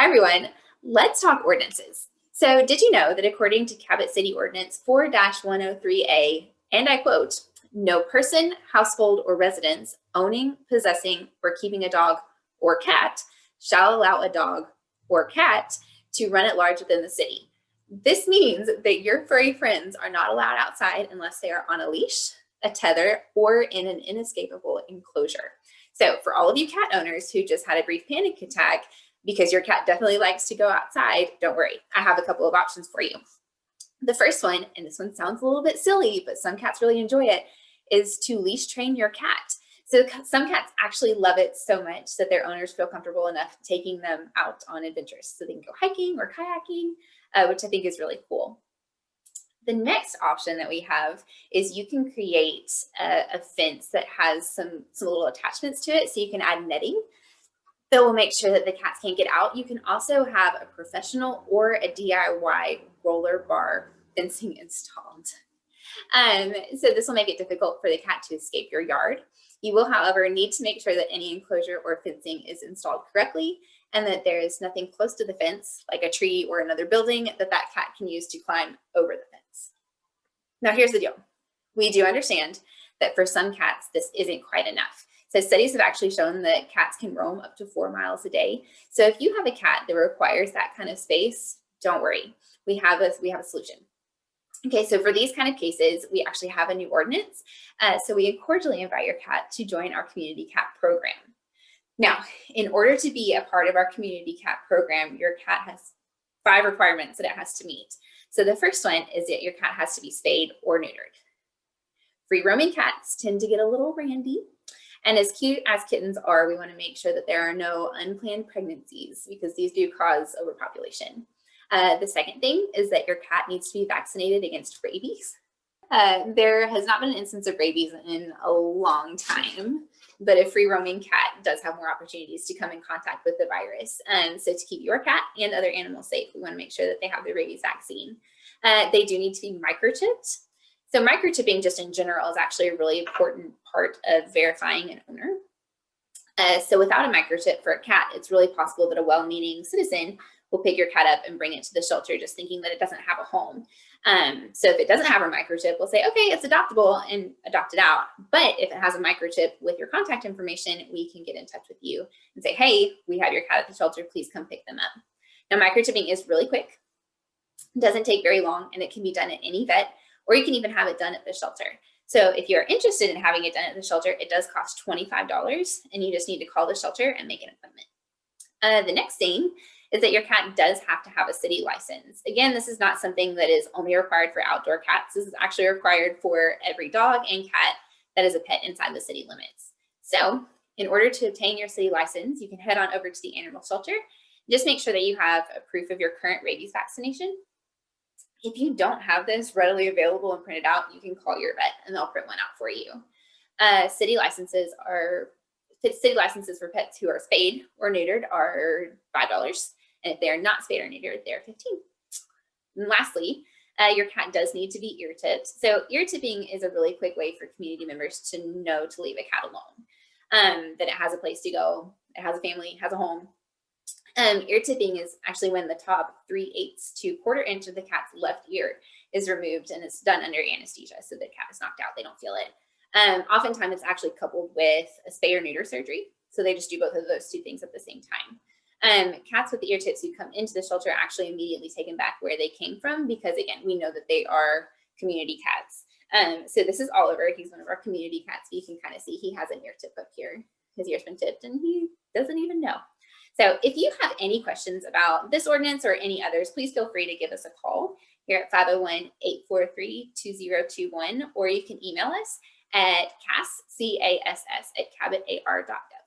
everyone, let's talk ordinances. So did you know that according to Cabot City Ordinance 4-103A, and I quote, no person, household, or residence owning, possessing, or keeping a dog or cat shall allow a dog or cat to run at large within the city. This means that your furry friends are not allowed outside unless they are on a leash, a tether, or in an inescapable enclosure. So for all of you cat owners who just had a brief panic attack because your cat definitely likes to go outside, don't worry. I have a couple of options for you. The first one, and this one sounds a little bit silly, but some cats really enjoy it, is to leash train your cat. So some cats actually love it so much that their owners feel comfortable enough taking them out on adventures. So they can go hiking or kayaking, which I think is really cool. The next option that we have is you can create a fence that has some little attachments to it. So you can add netting that will make sure that the cats can't get out. You can also have a professional or a DIY roller bar fencing installed. So this will make it difficult for the cat to escape your yard. You will, however, need to make sure that any enclosure or fencing is installed correctly and that there is nothing close to the fence, like a tree or another building, that cat can use to climb over the fence. Now, here's the deal. We do understand that for some cats, this isn't quite enough. So studies have actually shown that cats can roam up to 4 miles a day. So if you have a cat that requires that kind of space, don't worry. We have a solution. Okay, so for these kind of cases, we actually have a new ordinance. So we cordially invite your cat to join our community cat program. Now, in order to be a part of our community cat program, your cat has 5 requirements that it has to meet. So the first one is that your cat has to be spayed or neutered. Free roaming cats tend to get a little randy. And as cute as kittens are, we want to make sure that there are no unplanned pregnancies because these do cause overpopulation. The second thing is that your cat needs to be vaccinated against rabies. There has not been an instance of rabies in a long time, but a free roaming cat does have more opportunities to come in contact with the virus. So to keep your cat and other animals safe, we want to make sure that they have the rabies vaccine. They do need to be microchipped. So microchipping just in general is actually a really important part of verifying an owner. So without a microchip for a cat, it's really possible that a well-meaning citizen will pick your cat up and bring it to the shelter just thinking that it doesn't have a home. So if it doesn't have a microchip, we'll say, okay, it's adoptable and adopt it out. But if it has a microchip with your contact information, we can get in touch with you and say, hey, we have your cat at the shelter, please come pick them up. Now microchipping is really quick, it doesn't take very long, and it can be done at any vet, or you can even have it done at the shelter. So if you're interested in having it done at the shelter, it does cost $25, and you just need to call the shelter and make an appointment. The next thing is that your cat does have to have a city license. Again, this is not something that is only required for outdoor cats. This is actually required for every dog and cat that is a pet inside the city limits. So in order to obtain your city license, you can head on over to the animal shelter. Just make sure that you have a proof of your current rabies vaccination. If you don't have this readily available and printed out, you can call your vet and they'll print one out for you. City licenses for pets who are spayed or neutered are $5. And if they are not spayed or neutered, they're $15. And lastly, your cat does need to be ear tipped. So ear tipping is a really quick way for community members to know to leave a cat alone, that it has a place to go, it has a family, it has a home. Ear tipping is actually when the top 3/8 to 1/4 inch of the cat's left ear is removed, and it's done under anesthesia. So the cat is knocked out, they don't feel it. Oftentimes it's actually coupled with a spay or neuter surgery. So they just do both of those 2 things at the same time. Cats with the ear tips who come into the shelter are actually immediately taken back where they came from because, again, we know that they are community cats. So this is Oliver. He's one of our community cats. You can kind of see he has an ear tip up here. His ear's been tipped and he doesn't even know. So if you have any questions about this ordinance or any others, please feel free to give us a call here at 501-843-2021, or you can email us at cass@cabotar.gov.